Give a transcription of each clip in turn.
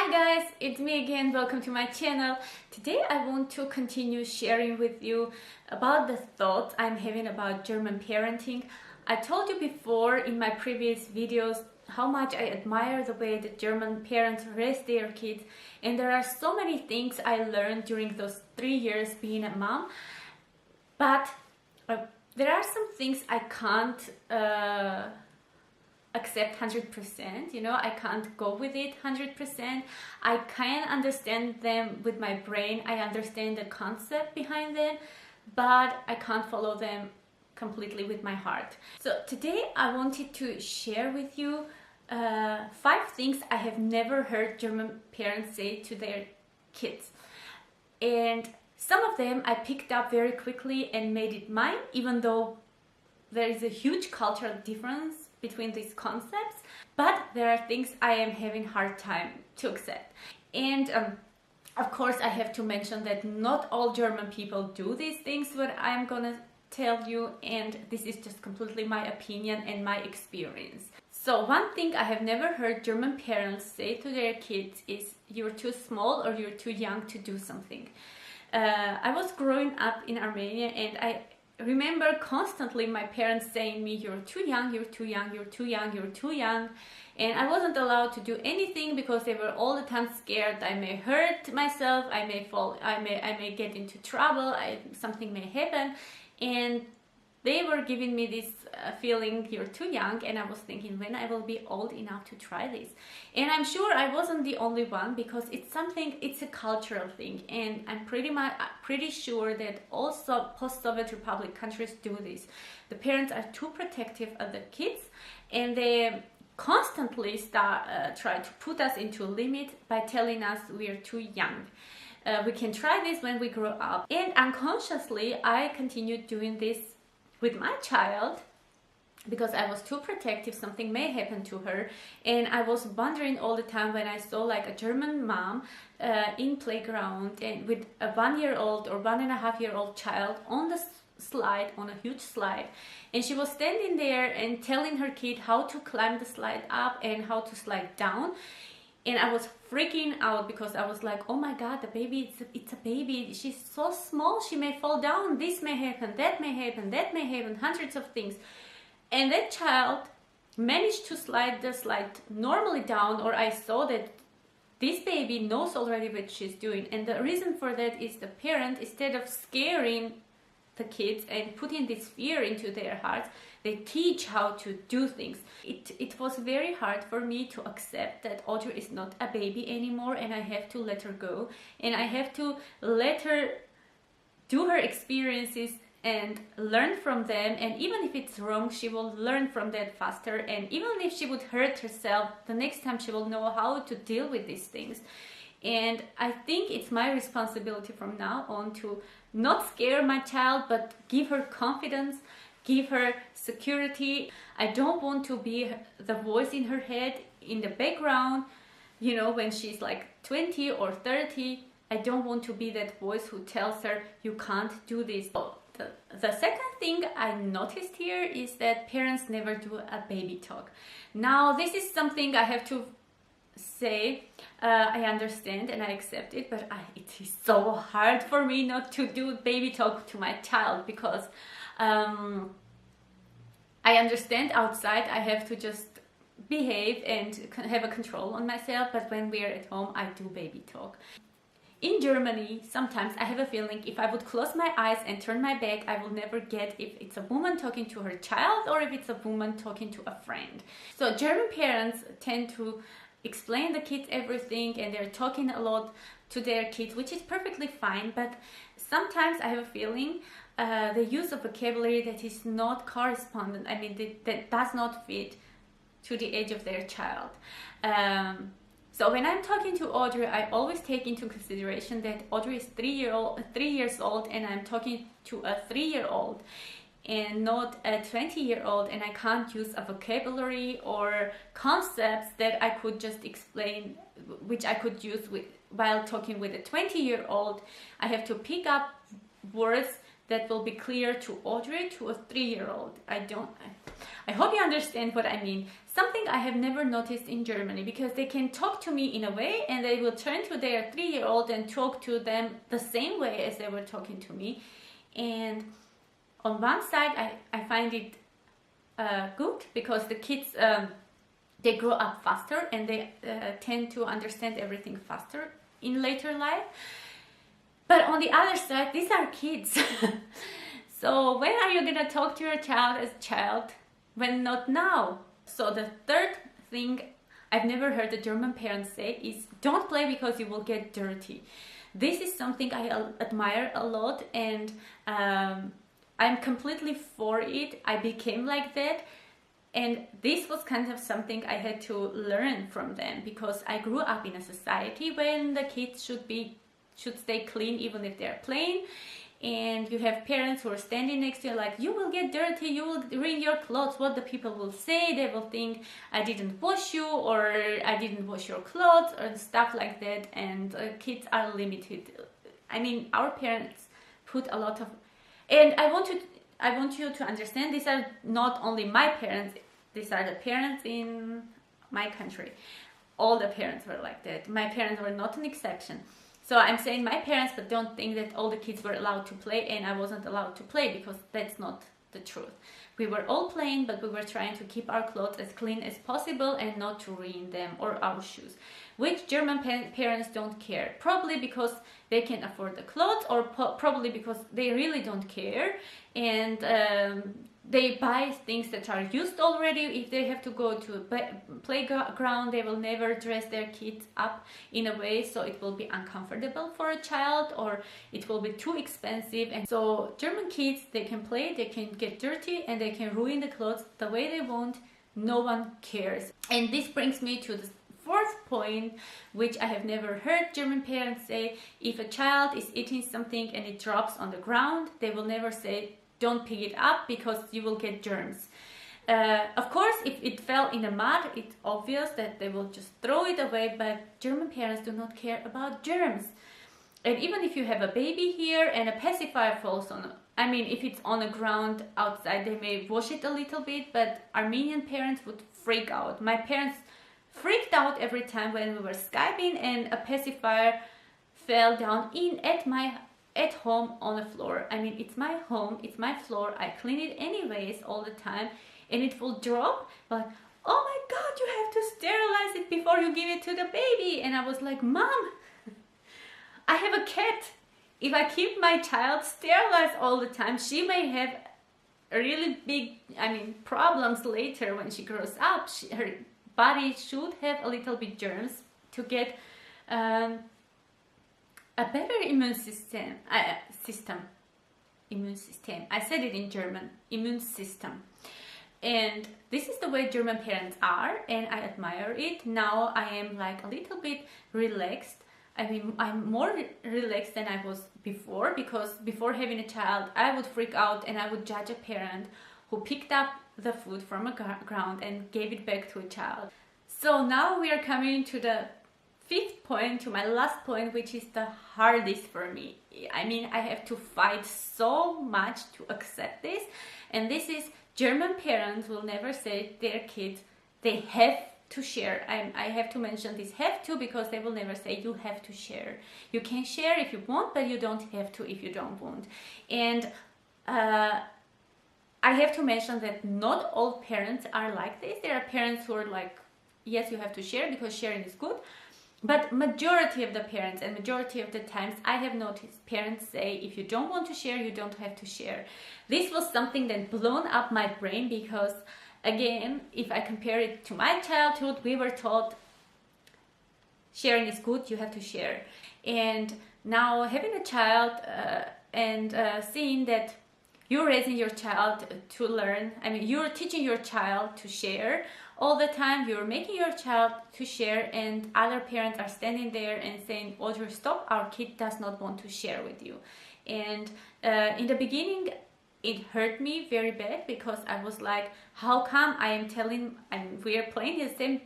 Hi guys, it's me again. Welcome to my channel. Today I want to continue sharing with you about the thoughts I'm having about German parenting. I told you before in my previous videos how much I admire the way that German parents raise their kids, and there are so many things I learned during those 3 years being a mom, but there are some things I can't accept 100%, I can't go with it 100%. I can understand them with my brain, I understand the concept behind them, but I can't follow them completely with my heart. So today I wanted to share with you 5 things I have never heard German parents say to their kids, and some of them I picked up very quickly and made it mine, even though there is a huge cultural difference between these concepts, but there are things I am having hard time to accept. And of course I have to mention that not all German people do these things what I'm gonna tell you, and this is just completely my opinion and my experience. So one thing I have never heard German parents say to their kids is you're too small or you're too young to do something. I was growing up in Armenia, and I remember constantly my parents saying me, you're too young, you're too young, you're too young, you're too young, and I wasn't allowed to do anything because they were all the time scared I may hurt myself, I may fall, I may get into trouble, something may happen, and they were giving me this feeling, you're too young, and I was thinking when I will be old enough to try this. And I'm sure I wasn't the only one, because it's a cultural thing, and I'm pretty sure that also post-Soviet Republic countries do this. The parents are too protective of the kids, and they constantly try to put us into a limit by telling us we are too young. We can try this when we grow up. And unconsciously I continued doing this with my child, because I was too protective, something may happen to her, and I was wondering all the time when I saw like a German mom in playground and with a 1-year-old or 1.5-year-old child on the slide, on a huge slide, and she was standing there and telling her kid how to climb the slide up and how to slide down. And I was freaking out because I was like, oh my God, the baby, it's a baby. She's so small, she may fall down. This may happen, that may happen, that may happen, hundreds of things. And that child managed to slide the slide normally down, or I saw that this baby knows already what she's doing. And the reason for that is the parent, instead of scaring the kids and putting this fear into their hearts, they teach how to do things. It was very hard for me to accept that Audrey is not a baby anymore, and I have to let her go, and I have to let her do her experiences and learn from them, and even if it's wrong, she will learn from that faster, and even if she would hurt herself, the next time she will know how to deal with these things. And I think it's my responsibility from now on to not scare my child, but give her confidence, give her security. I don't want to be the voice in her head in the background, when she's like 20 or 30. I don't want to be that voice who tells her you can't do this. The second thing I noticed here is that parents never do a baby talk. Now this is something I have to say, I understand and I accept it, but it is so hard for me not to do baby talk to my child, because I understand outside I have to just behave and have a control on myself, but when we are at home I do baby talk. In Germany, sometimes I have a feeling if I would close my eyes and turn my back, I will never get if it's a woman talking to her child or if it's a woman talking to a friend. So German parents tend to explain the kids everything, and they're talking a lot to their kids, which is perfectly fine, but sometimes I have a feeling they use a vocabulary that is not correspondent. I mean, that does not fit to the age of their child. So when I'm talking to Audrey, I always take into consideration that Audrey is 3 years old, and I'm talking to a 3-year-old and not a 20-year-old, and I can't use a vocabulary or concepts that I could just explain, which I could use while talking with a 20-year-old. I have to pick up words that will be clear to Audrey, to a 3-year-old. I hope you understand what I mean. something I have never noticed in Germany, because they can talk to me in a way and they will turn to their 3-year-old and talk to them the same way as they were talking to me. And on one side, I find it good, because the kids, they grow up faster and they tend to understand everything faster in later life. But on the other side, these are kids. So when are you going to talk to your child as a child when not now? So the third thing I've never heard the German parents say is, don't play because you will get dirty. This is something I admire a lot, and I'm completely for it. I became like that. And this was kind of something I had to learn from them, because I grew up in a society when the kids should stay clean even if they're playing. And you have parents who are standing next to you like, you will get dirty, you will ruin your clothes. What the people will say, they will think I didn't wash you, or I didn't wash your clothes, or stuff like that. And kids are limited. I mean, our parents put a lot of, and I want you to understand, these are not only my parents, these are the parents in my country. All the parents were like that. My parents were not an exception. So I'm saying my parents, but don't think that all the kids were allowed to play and I wasn't allowed to play, because that's not the truth. We were all playing, but we were trying to keep our clothes as clean as possible and not to ruin them, or our shoes, which German parents don't care. Probably because they can afford the clothes, or probably because they really don't care, and they buy things that are used already. If they have to go to a playground, they will never dress their kids up in a way so it will be uncomfortable for a child, or it will be too expensive. And so German kids, they can play, they can get dirty, and they can ruin the clothes the way they want. No one cares. And this brings me to the fourth point, which I have never heard German parents say. If a child is eating something and it drops on the ground, they will never say, don't pick it up because you will get germs. Of course, if it fell in the mud, it's obvious that they will just throw it away, but German parents do not care about germs. And even if you have a baby here and a pacifier falls on, I mean, if it's on the ground outside, they may wash it a little bit, but Armenian parents would freak out. My parents freaked out every time when we were Skyping and a pacifier fell down at home on the floor. I mean, it's my home, it's my floor, I clean it anyways all the time, and it will drop, but oh my god, you have to sterilize it before you give it to the baby. And I was like, Mom, I have a cat. If I keep my child sterilized all the time, she may have really big, problems later when she grows up. Her body should have a little bit germs to get a better immune system. I said it in German, immune system. And this is the way German parents are, and I admire it. Now I am like a little bit relaxed. I mean, I'm more relaxed than I was before, because before having a child, I would freak out and I would judge a parent who picked up the food from a ground and gave it back to a child. So now we are coming to the fifth point, to my last point, which is the hardest for me. I mean, I have to fight so much to accept this, and this is German parents will never say their kids they have to share. I have to mention this have to, because they will never say you have to share. You can share if you want, but you don't have to if you don't want. And I have to mention that not all parents are like this. There are parents who are like, yes, you have to share because sharing is good. But majority of the parents and majority of the times I have noticed parents say, if you don't want to share, you don't have to share. This was something that blown up my brain, because again, if I compare it to my childhood, we were taught sharing is good, you have to share. And now having a child and seeing that you're raising your child to learn, you're teaching your child to share all the time, you're making your child to share, and other parents are standing there and saying, Audrey, stop, our kid does not want to share with you. And in the beginning, it hurt me very bad, because I was like, how come we are playing the same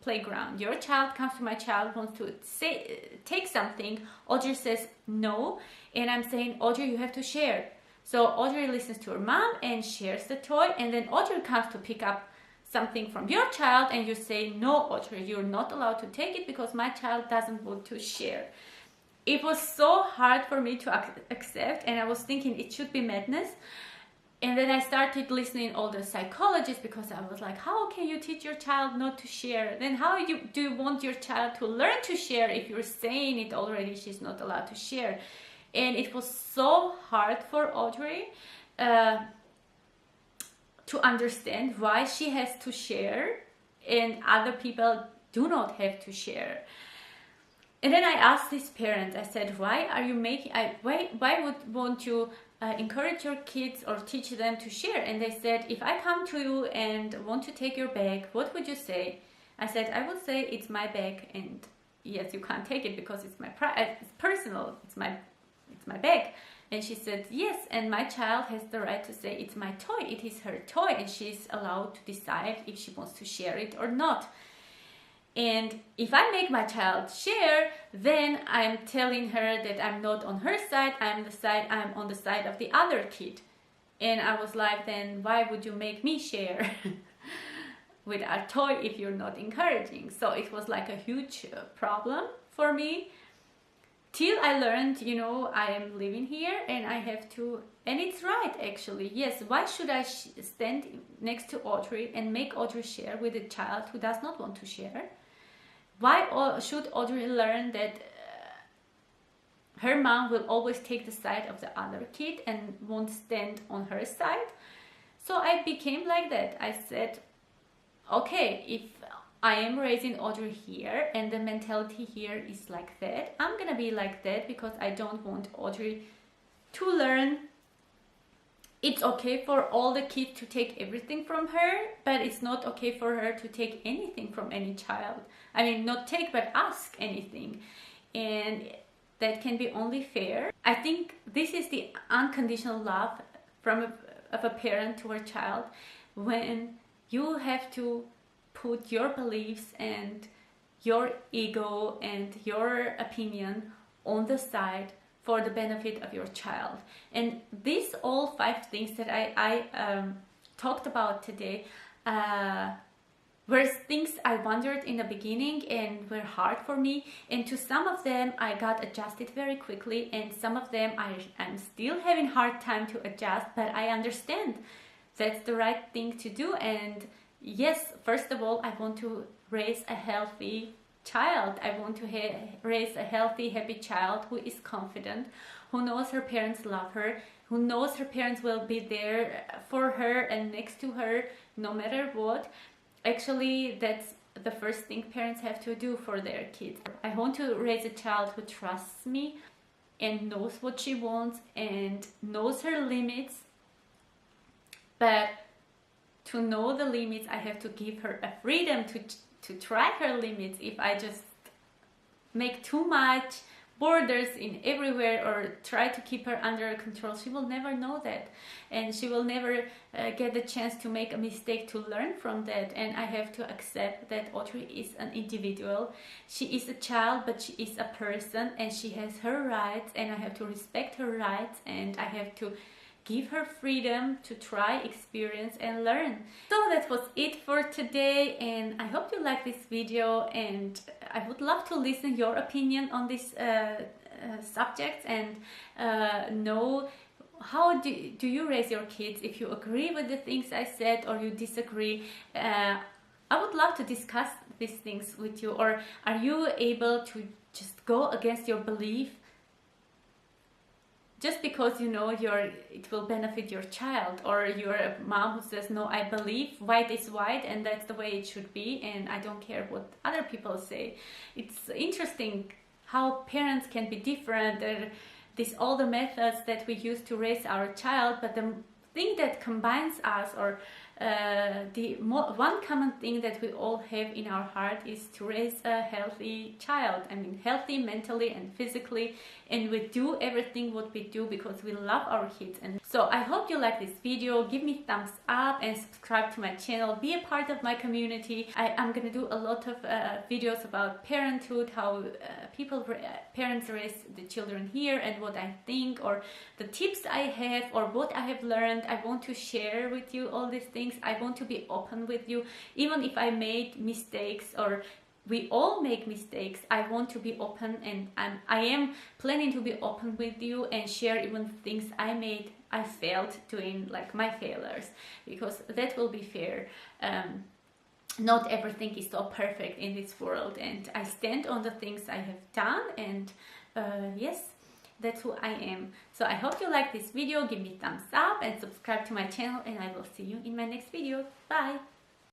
playground. Your child comes to my child, wants to take something, Audrey says no, and I'm saying, Audrey, you have to share. So Audrey listens to her mom and shares the toy, and then Audrey comes to pick up something from your child and you say, no, Audrey, you're not allowed to take it because my child doesn't want to share. It was so hard for me to accept, and I was thinking it should be madness. And then I started listening all the psychologists, because I was like, how can you teach your child not to share? Then how do you want your child to learn to share if you're saying it already, she's not allowed to share? And it was so hard for Audrey to understand why she has to share and other people do not have to share. And then I asked this parent, I said, why are you making, why won't you encourage your kids or teach them to share? And they said, if I come to you and want to take your bag, what would you say? I said, I would say, it's my bag, and yes, you can't take it because it's it's personal, it's my bag. And she said, yes, and my child has the right to say, it's my toy, it is her toy, and she's allowed to decide if she wants to share it or not. And if I make my child share, then I'm telling her that I'm not on her side, I'm on the side of the other kid. And I was like, then why would you make me share with a toy if you're not encouraging? So it was like a huge problem for me, till I learned, I am living here and I have to, and it's right actually, yes, why should I stand next to Audrey and make Audrey share with a child who does not want to share? Why should Audrey learn that her mom will always take the side of the other kid and won't stand on her side? So I became like that. I said, okay, if I am raising Audrey here and the mentality here is like that, I'm gonna be like that, because I don't want Audrey to learn it's okay for all the kids to take everything from her, but it's not okay for her to take anything from any child. I mean, not take, but ask anything. And that can be only fair. I think this is the unconditional love of a parent to a child, when you have to put your beliefs and your ego and your opinion on the side for the benefit of your child. And these all 5 things that I talked about today were things I wondered in the beginning and were hard for me. And to some of them I got adjusted very quickly, and some of them I'm still having hard time to adjust, but I understand that's the right thing to do. And yes, first of all, I want to raise a healthy child. I want to raise a healthy, happy child who is confident, who knows her parents love her, who knows her parents will be there for her and next to her no matter what. Actually, that's the first thing parents have to do for their kids. I want to raise a child who trusts me and knows what she wants and knows her limits. But to know the limits, I have to give her a freedom to try her limits. If I just make too much borders in everywhere or try to keep her under control, she will never know that, and she will never get the chance to make a mistake to learn from that. And I have to accept that Audrey is an individual. She is a child, but she is a person, and she has her rights, and I have to respect her rights, and I have to give her freedom to try, experience, and learn. So that was it for today, and I hope you like this video, and I would love to listen your opinion on this subject, and know how do you raise your kids, if you agree with the things I said or you disagree. I would love to discuss these things with you. Or are you able to just go against your belief just because you know it will benefit your child? Or you're a mom who says, no, I believe white is white and that's the way it should be, and I don't care what other people say. It's interesting how parents can be different. All the methods that we use to raise our child, but the thing that combines us, or one common thing that we all have in our heart, is to raise a healthy child. I mean, healthy mentally and physically, and we do everything what we do because we love our kids. And so I hope you like this video. Give me thumbs up and subscribe to my channel. Be a part of my community. I'm gonna do a lot of videos about parenthood, how parents raise the children here, and what I think, or the tips I have, or what I have learned. I want to share with you all these things. things. I want to be open with you, even if I made mistakes, or we all make mistakes. I want to be open, and I am planning to be open with you and share even things I failed doing, like my failures, because that will be fair. Not everything is so perfect in this world, and I stand on the things I have done, and yes, that's who I am. So I hope you like this video. Give me thumbs up and subscribe to my channel, and I will see you in my next video. Bye.